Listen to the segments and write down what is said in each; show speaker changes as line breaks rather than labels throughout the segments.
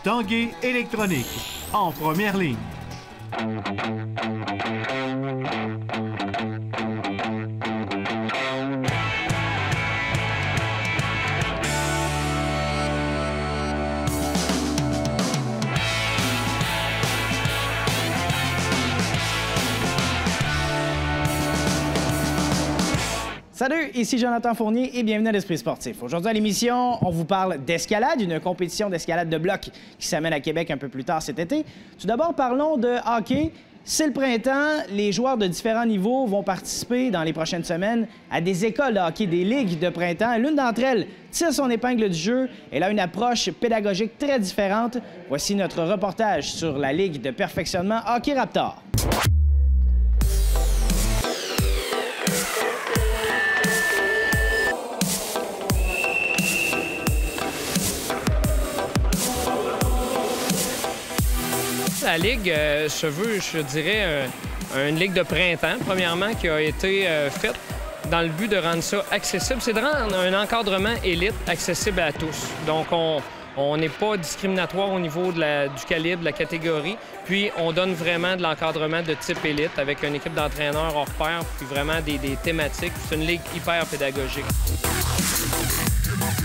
Tanguay Électronique, en première ligne.
Salut, ici Jonathan Fournier et bienvenue à l'Esprit sportif. Aujourd'hui à l'émission, on vous parle d'escalade, une compétition d'escalade de bloc qui s'amène à Québec un peu plus tard cet été. Tout d'abord, parlons de hockey. C'est le printemps, les joueurs de différents niveaux vont participer dans les prochaines semaines à des écoles de hockey, des ligues de printemps. L'une d'entre elles tire son épingle du jeu. Elle a une approche pédagogique très différente. Voici notre reportage sur la Ligue de perfectionnement Hockey Raptor.
La Ligue se veut, je dirais, une Ligue de printemps, premièrement, qui a été faite dans le but de rendre ça accessible. C'est de rendre un encadrement élite accessible à tous. Donc, on n'est pas discriminatoire au niveau du calibre, de la catégorie. Puis, on donne vraiment de l'encadrement de type élite avec une équipe d'entraîneurs hors pair, puis vraiment des thématiques. C'est une ligue hyper pédagogique.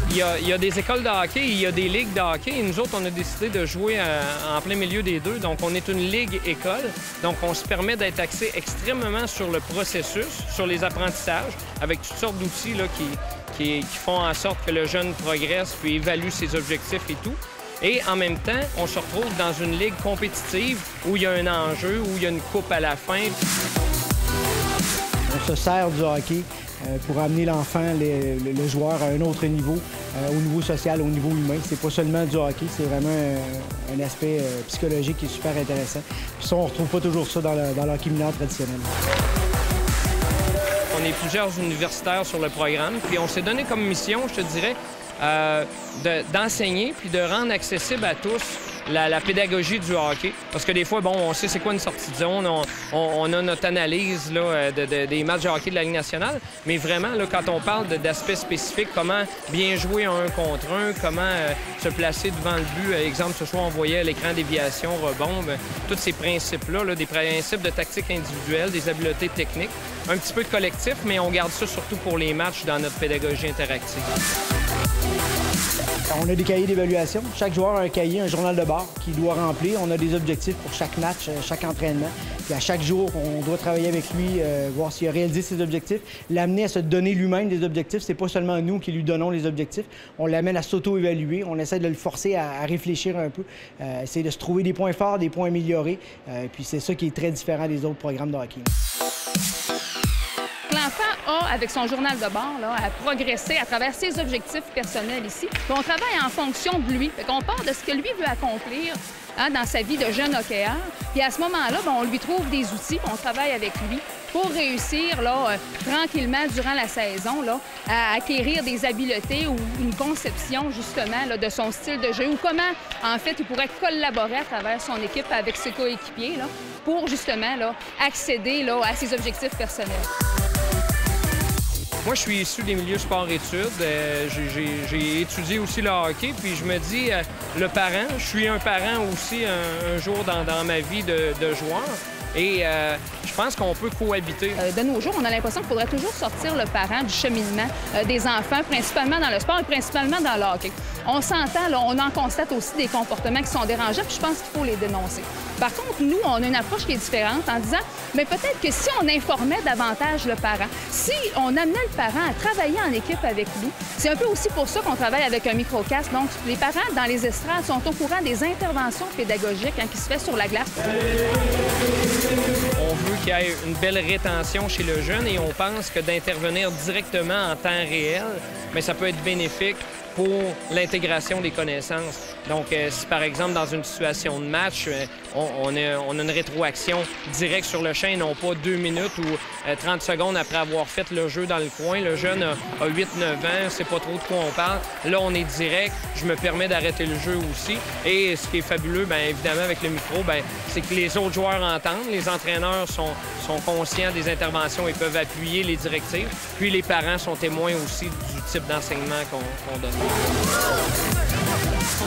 Il y a des écoles de hockey, il y a des ligues de hockey. Et nous autres, on a décidé de jouer en plein milieu des deux. Donc, on est une ligue-école. Donc, on se permet d'être axé extrêmement sur le processus, sur les apprentissages, avec toutes sortes d'outils là, qui font en sorte que le jeune progresse puis évalue ses objectifs et tout. Et en même temps, on se retrouve dans une ligue compétitive où il y a un enjeu, où il y a une coupe à la fin.
On se sert du hockey pour amener l'enfant, le joueur à un autre niveau, au niveau social, au niveau humain. C'est pas seulement du hockey, c'est vraiment un aspect psychologique qui est super intéressant. Puis ça, on retrouve pas toujours ça dans le hockey mineur traditionnel.
On est plusieurs universitaires sur le programme, puis on s'est donné comme mission, je te dirais, d'enseigner puis de rendre accessible à tous la pédagogie du hockey. Parce que des fois, bon, on sait c'est quoi une sortie de zone, on a notre analyse là, des matchs de hockey de la Ligue nationale, mais vraiment, là, quand on parle d'aspects spécifiques, comment bien jouer un contre un, comment se placer devant le but, exemple, ce soir, on voyait l'écran déviation, rebond, tous ces principes-là, là, des principes de tactique individuelle, des habiletés techniques, un petit peu de collectif, mais on garde ça surtout pour les matchs dans notre pédagogie interactive.
On a des cahiers d'évaluation. Chaque joueur a un cahier, un journal de bord qu'il doit remplir. On a des objectifs pour chaque match, chaque entraînement. Puis à chaque jour, on doit travailler avec lui, voir s'il a réalisé ses objectifs, l'amener à se donner lui-même des objectifs. C'est pas seulement nous qui lui donnons les objectifs. On l'amène à s'auto-évaluer. On essaie de le forcer à réfléchir un peu, essayer de se trouver des points forts, des points améliorés. Puis c'est ça qui est très différent des autres programmes de hockey.
L'enfant a, avec son journal de bord, là, à progresser à travers ses objectifs personnels ici. Puis on travaille en fonction de lui. On part de ce que lui veut accomplir dans sa vie de jeune hockeyeur. Puis à ce moment-là, on lui trouve des outils, puis on travaille avec lui pour réussir là, tranquillement durant la saison là, à acquérir des habiletés ou une conception justement là, de son style de jeu ou comment en fait il pourrait collaborer à travers son équipe avec ses coéquipiers là, pour justement là, accéder là, à ses objectifs personnels.
Moi, je suis issu des milieux sport-études. J'ai étudié aussi le hockey, puis je me dis, le parent, je suis un parent aussi un jour dans ma vie de joueur. Et je pense qu'on peut cohabiter.
De nos jours, on a l'impression qu'il faudrait toujours sortir le parent du cheminement des enfants, principalement dans le sport et principalement dans le hockey. On s'entend, là, on en constate aussi des comportements qui sont dérangeants, puis je pense qu'il faut les dénoncer. Par contre, nous, on a une approche qui est différente en disant, mais peut-être que si on informait davantage le parent, si on amenait le parent à travailler en équipe avec nous, c'est un peu aussi pour ça qu'on travaille avec un microcast. Donc, les parents dans les estrades sont au courant des interventions pédagogiques qui se fait sur la glace.
On veut qu'il y ait une belle rétention chez le jeune et on pense que d'intervenir directement en temps réel, mais ça peut être bénéfique pour l'intégration des connaissances. Donc, si par exemple, dans une situation de match, on a une rétroaction directe sur le champ, et non pas 2 minutes ou 30 secondes après avoir fait le jeu dans le coin. Le jeune a 8-9 ans, sait pas trop de quoi on parle. Là, on est direct. Je me permets d'arrêter le jeu aussi. Et ce qui est fabuleux, bien évidemment, avec le micro, bien, c'est que les autres joueurs entendent. Les entraîneurs sont conscients des interventions et peuvent appuyer les directives. Puis les parents sont témoins aussi du type d'enseignement qu'on donne.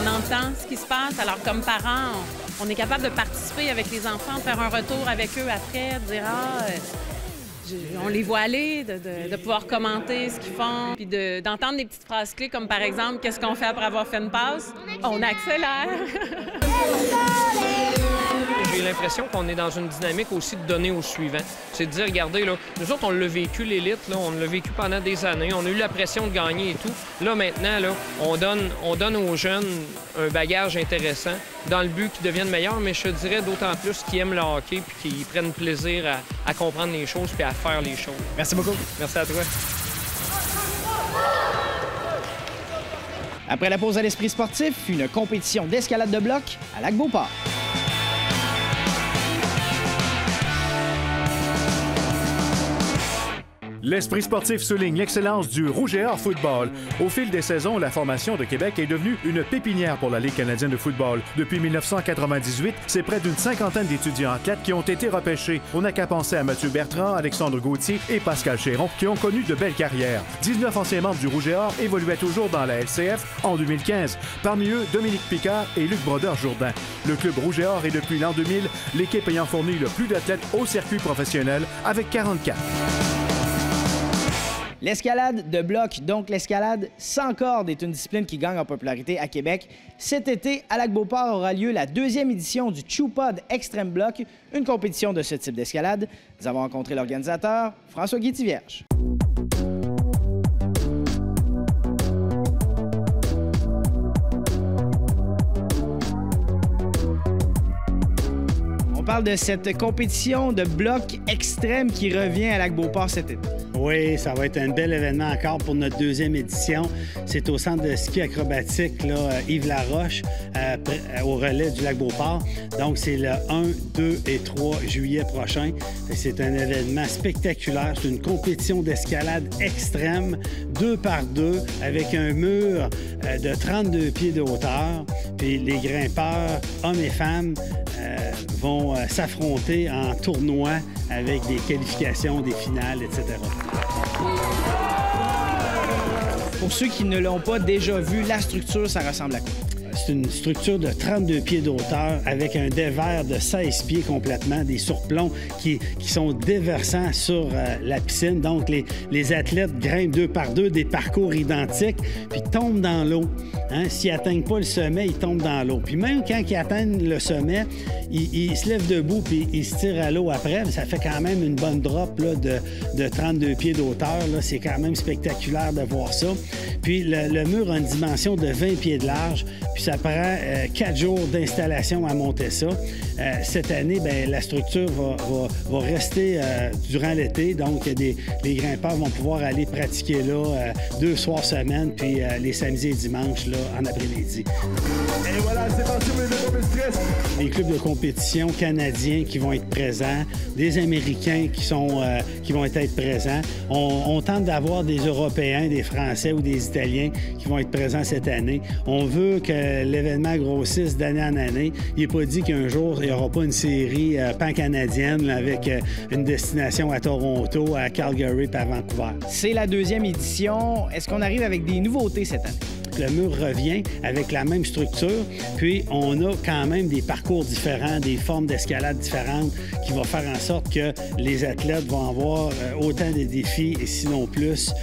On entend ce qui se passe. Alors, comme parents, on est capable de participer avec les enfants, faire un retour avec eux après, de dire on les voit aller, de pouvoir commenter ce qu'ils font, puis d'entendre des petites phrases clés comme par exemple, qu'est-ce qu'on fait après avoir fait une passe? On accélère.
J'ai l'impression qu'on est dans une dynamique aussi de donner au suivant. C'est de dire, regardez, là, nous autres, on l'a vécu, l'élite, là, on l'a vécu pendant des années, on a eu la pression de gagner et tout. Là, maintenant, là, on donne aux jeunes un bagage intéressant dans le but qu'ils deviennent meilleurs, mais je te dirais d'autant plus qu'ils aiment le hockey puis qu'ils prennent plaisir à comprendre les choses puis à faire les choses.
Merci beaucoup.
Merci à toi.
Après la pause à l'Esprit sportif, une compétition d'escalade de bloc à Lac-Beauport.
L'Esprit sportif souligne l'excellence du Rouge et Or football. Au fil des saisons, la formation de Québec est devenue une pépinière pour la Ligue canadienne de football. Depuis 1998, c'est près d'une cinquantaine d'étudiants athlètes qui ont été repêchés. On n'a qu'à penser à Mathieu Bertrand, Alexandre Gauthier et Pascal Chéron, qui ont connu de belles carrières. 19 anciens membres du Rouge et Or évoluaient toujours dans la LCF en 2015. Parmi eux, Dominique Picard et Luc Brodeur-Jourdain. Le club Rouge et Or est depuis l'an 2000 l'équipe ayant fourni le plus d'athlètes au circuit professionnel avec 44.
L'escalade de bloc, donc l'escalade sans corde, est une discipline qui gagne en popularité à Québec. Cet été, à Lac-Beauport aura lieu la 2e édition du Chew-Pod Extreme Bloc, une compétition de ce type d'escalade. Nous avons rencontré l'organisateur, François Guy-Tivierge. On parle de cette compétition de bloc extrême qui revient à Lac-Beauport cet été.
Oui, ça va être un bel événement encore pour notre 2e édition. C'est au centre de ski acrobatique là, Yves Laroche, au relais du Lac-Beauport. Donc, c'est le 1, 2 et 3 juillet prochain. C'est un événement spectaculaire. C'est une compétition d'escalade extrême, 2 par 2, avec un mur de 32 pieds de hauteur. Puis les grimpeurs, hommes et femmes, vont s'affronter en tournoi avec des qualifications, des finales, etc.
Pour ceux qui ne l'ont pas déjà vu, la structure, ça ressemble à quoi?
C'est une structure de 32 pieds de hauteur avec un dévers de 16 pieds complètement, des surplombs qui sont déversants sur la piscine. Donc, les athlètes grimpent 2 par 2 des parcours identiques puis tombent dans l'eau. Hein? S'ils n'atteignent pas le sommet, ils tombent dans l'eau. Puis même quand ils atteignent le sommet, ils se lèvent debout puis ils se tirent à l'eau après. Ça fait quand même une bonne drop là, de 32 pieds de hauteur. C'est quand même spectaculaire de voir ça. Puis le mur a une dimension de 20 pieds de large. Puis ça prend 4 jours d'installation à monter ça. Cette année, bien, la structure va rester durant l'été. Donc, les grimpeurs vont pouvoir aller pratiquer là 2 soirs semaine, puis les samedis et dimanches là, en après-midi.
Et voilà, c'est parti pour les compétitions.
Les clubs de compétition canadiens qui vont être présents, des Américains qui vont être présents. On tente d'avoir des Européens, des Français ou des Italiens qui vont être présents cette année. On veut que l'événement grossisse d'année en année. Il n'est pas dit qu'un jour, il n'y aura pas une série pan-canadienne avec une destination à Toronto, à Calgary et à Vancouver.
C'est la 2e édition. Est-ce qu'on arrive avec des nouveautés cette année?
Le mur revient avec la même structure, puis on a quand même des parcours différents, des formes d'escalade différentes qui vont faire en sorte que les athlètes vont avoir autant de défis et sinon plus.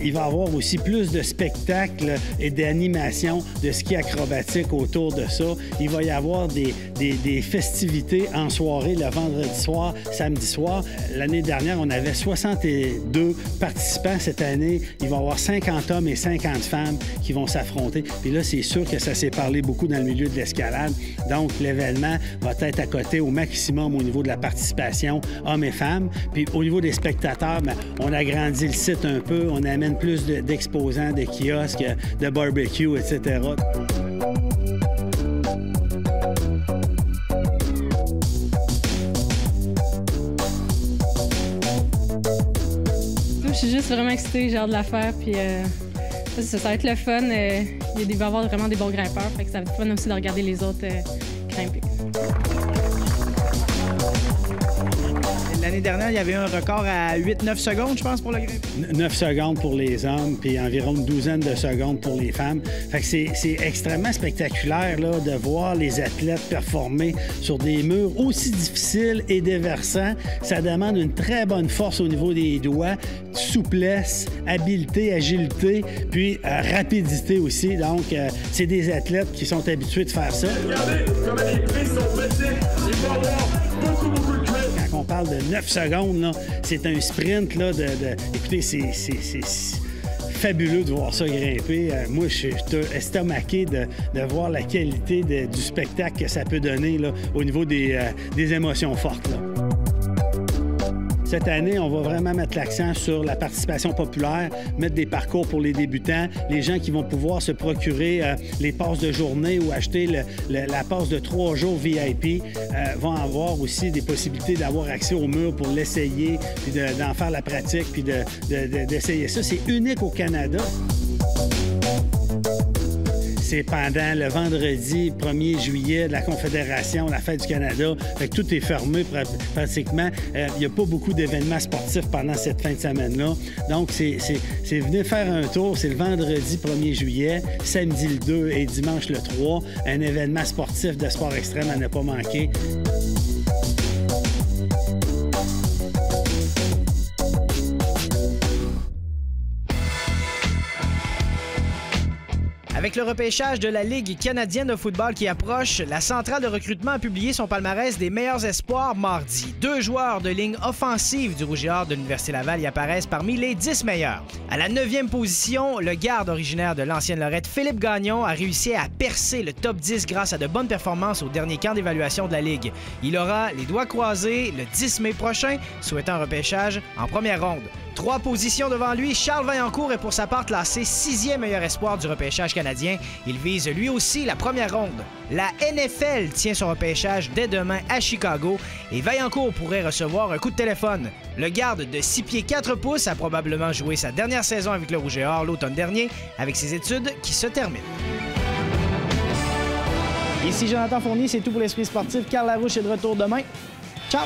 Il va y avoir aussi plus de spectacles et d'animations de ski acrobatique autour de ça. Il va y avoir des festivités en soirée le vendredi soir, samedi soir. L'année dernière, on avait 62 participants. Cette année, il va y avoir 50 hommes et 50 femmes qui vont s'affronter. Puis là, c'est sûr que ça s'est parlé beaucoup dans le milieu de l'escalade. Donc, l'événement va être à côté au maximum au niveau de la participation, hommes et femmes. Puis au niveau des spectateurs, bien, on agrandit le site un peu, on amène plus d'exposants, de kiosques, de barbecue, etc.
Je suis juste vraiment excitée, j'ai hâte de la faire, puis ça va être le fun. Il va y avoir vraiment des bons grimpeurs, fait que ça va être fun aussi de regarder les autres grimper.
L'année dernière, il y avait un record à 8-9 secondes, je pense, pour le grimpé.
9 secondes pour les hommes, puis environ une douzaine de secondes pour les femmes. Fait que c'est extrêmement spectaculaire là, de voir les athlètes performer sur des murs aussi difficiles et déversants. Ça demande une très bonne force au niveau des doigts, souplesse, habileté, agilité, puis rapidité aussi. Donc, c'est des athlètes qui sont habitués de faire ça.
Regardez comme les prix sont petites. Il faut avoir beaucoup de cuisses.
Quand on parle de 9 secondes, là, c'est un sprint. Là, écoutez, c'est fabuleux de voir ça grimper. Moi, je suis estomaqué de voir la qualité du spectacle que ça peut donner là, au niveau des émotions fortes. Là. Cette année, on va vraiment mettre l'accent sur la participation populaire, mettre des parcours pour les débutants, les gens qui vont pouvoir se procurer les passes de journée ou acheter la passe de 3 jours VIP vont avoir aussi des possibilités d'avoir accès au mur pour l'essayer, puis d'en faire la pratique, puis d'essayer ça. C'est unique au Canada. C'est pendant le vendredi 1er juillet de la Confédération, la Fête du Canada. Fait que tout est fermé pratiquement. Il n'y a pas beaucoup d'événements sportifs pendant cette fin de semaine-là. Donc, c'est venez faire un tour. C'est le vendredi 1er juillet, samedi le 2 et dimanche le 3. Un événement sportif de sport extrême à ne pas manquer.
Avec le repêchage de la Ligue canadienne de football qui approche, la centrale de recrutement a publié son palmarès des meilleurs espoirs mardi. 2 joueurs de ligne offensive du Rouge et Or de l'Université Laval y apparaissent parmi les 10 meilleurs. À la 9e position, le garde originaire de l'ancienne Lorette, Philippe Gagnon, a réussi à percer le top 10 grâce à de bonnes performances au dernier camp d'évaluation de la Ligue. Il aura les doigts croisés le 10 mai prochain, souhaitant un repêchage en première ronde. 3 positions devant lui, Charles Vaillancourt est pour sa part classé 6e meilleur espoir du repêchage canadien. Il vise lui aussi la première ronde. La NFL tient son repêchage dès demain à Chicago et Vaillancourt pourrait recevoir un coup de téléphone. Le garde de 6 pieds 4 pouces a probablement joué sa dernière saison avec le Rouge et Or l'automne dernier avec ses études qui se terminent. Ici Jonathan Fournier, c'est tout pour l'Esprit sportif. Carl Larouche est de retour demain. Ciao!